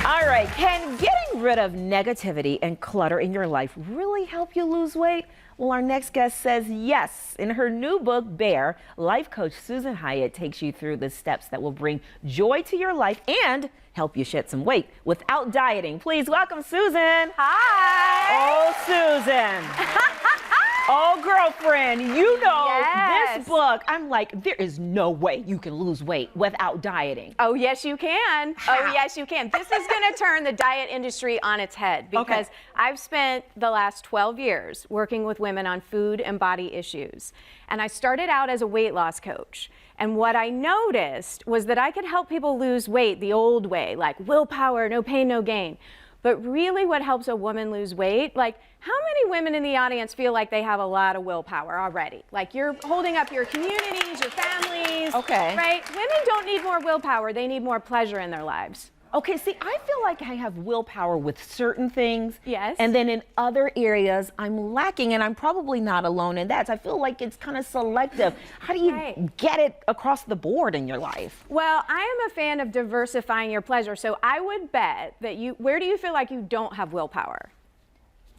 All right, can getting rid of negativity and clutter in your life really help you lose weight? Well, our next guest says yes. In her new book, Bear, life coach Susan Hyatt takes you through the steps that will bring joy to your life and help you shed some weight without dieting. Please welcome Susan. Hi. Oh, Susan. Oh, girlfriend, you know, Yes. This book, I'm like, there is no way you can lose weight without dieting. Oh, yes, you can. How? Oh, yes, you can. This is going to turn the diet industry on its head because I've spent the last 12 years working with women on food and body issues. And I started out as a weight loss coach. And what I noticed was that I could help people lose weight the old way, like willpower, no pain, no gain. But really what helps a woman lose weight, like how many women in the audience feel like they have a lot of willpower already? Like you're holding up your communities, your families, right? Women don't need more willpower, they need more pleasure in their lives. Okay, see, I feel like I have willpower with certain things. Yes. And then in other areas, I'm lacking, and I'm probably not alone in that. So I feel like it's kind of selective. How do you get it across the board in your life? Well, I am a fan of diversifying your pleasure. So I would bet that where do you feel like you don't have willpower?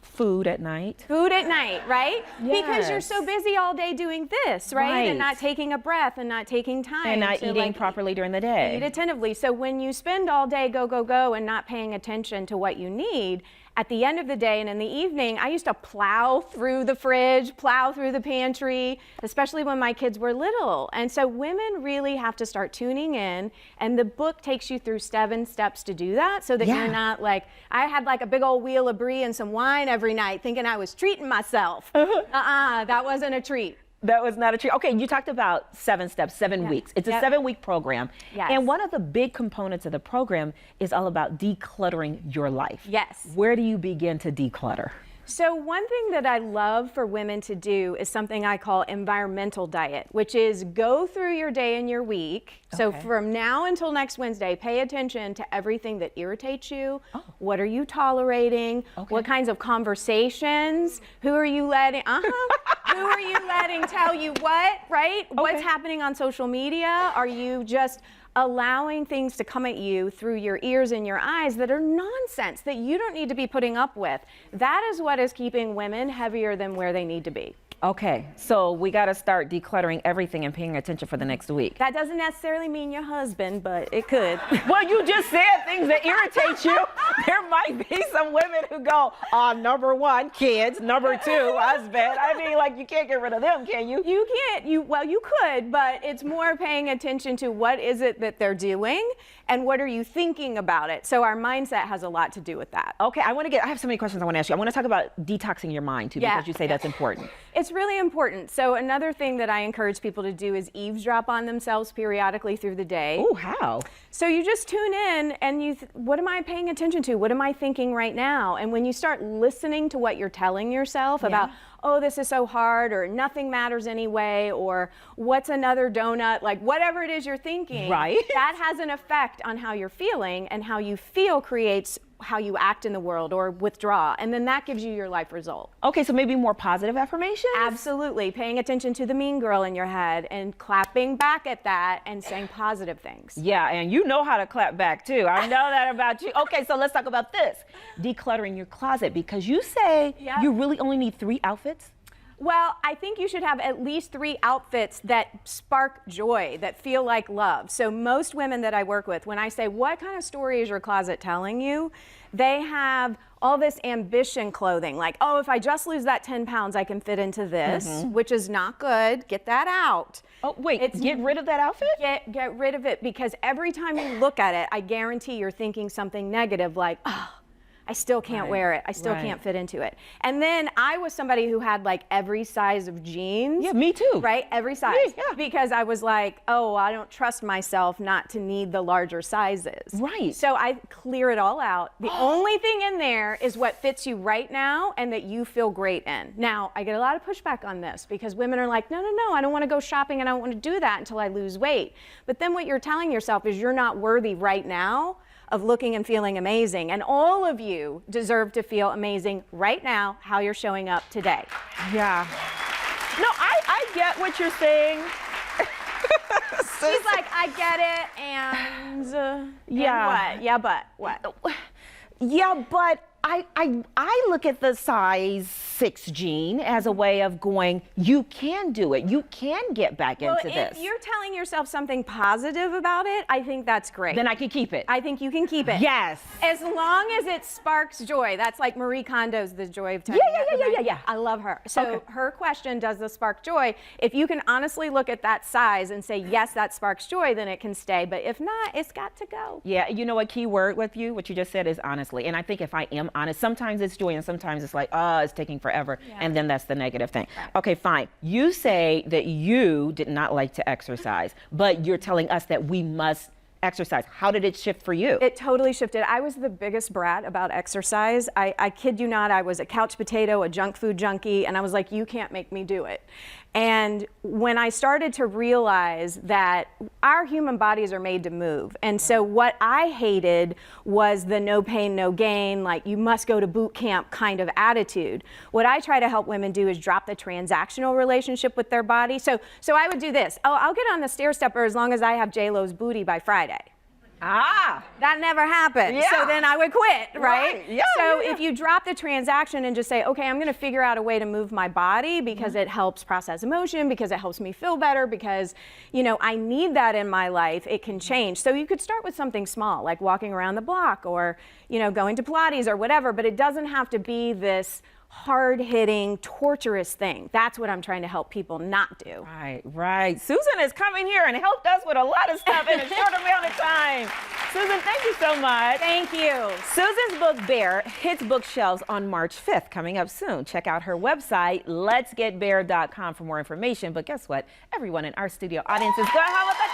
Food at night. Food at night, right? Yes. Because you're so busy all day doing this, right? And not taking a breath and not taking time. And not to, eating properly during the day. Eat attentively. So when you spend all day go, go, go and not paying attention to what you need, at the end of the day and in the evening, I used to plow through the fridge, plow through the pantry, especially when my kids were little. And so women really have to start tuning in, and the book takes you through 7 steps to do that so that you're not like, I had like a big old wheel of brie and some wine every night thinking I was treating myself. That wasn't a treat. That was not a treat. Okay, you talked about 7 steps, 7 weeks. It's a 7-week program. Yes. And one of the big components of the program is all about decluttering your life. Yes. Where do you begin to declutter? So one thing that I love for women to do is something I call environmental diet, which is go through your day and your week. So from now until next Wednesday, pay attention to everything that irritates you. What are you tolerating? What kinds of conversations? Who are you letting? Who are you letting tell you what, right? What's happening on social media? Are you just allowing things to come at you through your ears and your eyes that are nonsense that you don't need to be putting up with? That is what is keeping women heavier than where they need to be. Okay, so we got to start decluttering everything and paying attention for the next week. That doesn't necessarily mean your husband, but it could. Well, you just said things that irritate you. There might be some women who go, number 1, kids, number 2, husband. I mean, like, you can't get rid of them, can you? You can't. Well, you could, but it's more paying attention to what is it that they're doing and what are you thinking about it. So our mindset has a lot to do with that. Okay, I have so many questions I want to ask you. I want to talk about detoxing your mind, too, because you say that's important. It's really important. So another thing that I encourage people to do is eavesdrop on themselves periodically through the day. Oh, how? So you just tune in and what am I paying attention to? What am I thinking right now? And when you start listening to what you're telling yourself about, oh, this is so hard, or nothing matters anyway, or what's another donut, like whatever it is you're thinking, that has an effect on how you're feeling, and how you feel creates how you act in the world or withdraw, and then that gives you your life result. Okay, so maybe more positive affirmations? Absolutely. Paying attention to the mean girl in your head and clapping back at that and saying positive things. Yeah, and you know how to clap back too. I know that about you. Okay, so let's talk about this. Decluttering your closet, because you say you really only need 3 outfits? Well, I think you should have at least 3 outfits that spark joy, that feel like love. So most women that I work with, when I say, what kind of story is your closet telling you? They have all this ambition clothing, like, oh, if I just lose that 10 pounds, I can fit into this, which is not good. Get that out. Oh, wait, get rid of that outfit? Get rid of it, because every time you look at it, I guarantee you're thinking something negative, like, oh, I still can't wear it. I still can't fit into it. And then I was somebody who had like every size of jeans. Yeah, me too. Right? Every size. Because I was like, oh, I don't trust myself not to need the larger sizes. Right. So I clear it all out. The only thing in there is what fits you right now and that you feel great in. Now, I get a lot of pushback on this because women are like, no, I don't want to go shopping and I don't want to do that until I lose weight. But then what you're telling yourself is you're not worthy right now of looking and feeling amazing. And all of you deserve to feel amazing right now, how you're showing up today. Yeah. No, I get what you're saying. She's like, I get it, and Yeah. and what? Yeah, but what? Yeah, but I look at the size 6 jean as a way of going, you can do it. You can get back into this. If you're telling yourself something positive about it, I think that's great. Then I can keep it. I think you can keep it. Yes. As long as it sparks joy. That's like Marie Kondo's The Joy of Tony. Yeah. I love her. So Okay. her question, does this spark joy? If you can honestly look at that size and say, yes, that sparks joy, then it can stay. But if not, it's got to go. Yeah, you know what key word with you, what you just said is honestly. And I think if I am honest, sometimes it's joy and sometimes it's like, it's taking forever. Yeah. And then that's the negative thing. Right. Okay, fine. You say that you did not like to exercise, but you're telling us that we must exercise. How did it shift for you? It totally shifted. I was the biggest brat about exercise. I kid you not, I was a couch potato, a junk food junkie, and I was like, you can't make me do it. And when I started to realize that our human bodies are made to move, and so what I hated was the no pain, no gain, like you must go to boot camp kind of attitude. What I try to help women do is drop the transactional relationship with their body. So I would do this. Oh, I'll get on the stair stepper as long as I have J-Lo's booty by Friday. That never happened. Yeah. So then I would quit, right? Yeah, so yeah. if you drop the transaction and just say, okay, I'm going to figure out a way to move my body because it helps process emotion, because it helps me feel better, because, you know, I need that in my life, it can change. So you could start with something small, like walking around the block or, you know, going to Pilates or whatever, but it doesn't have to be this hard-hitting, torturous thing. That's what I'm trying to help people not do. Right. Susan has come in here and helped us with a lot of stuff in a short amount of time. Susan, thank you so much. Thank you. Susan's book, Bare, hits bookshelves on March 5th, coming up soon. Check out her website, letsgetbare.com for more information. But guess what? Everyone in our studio audience is going home with a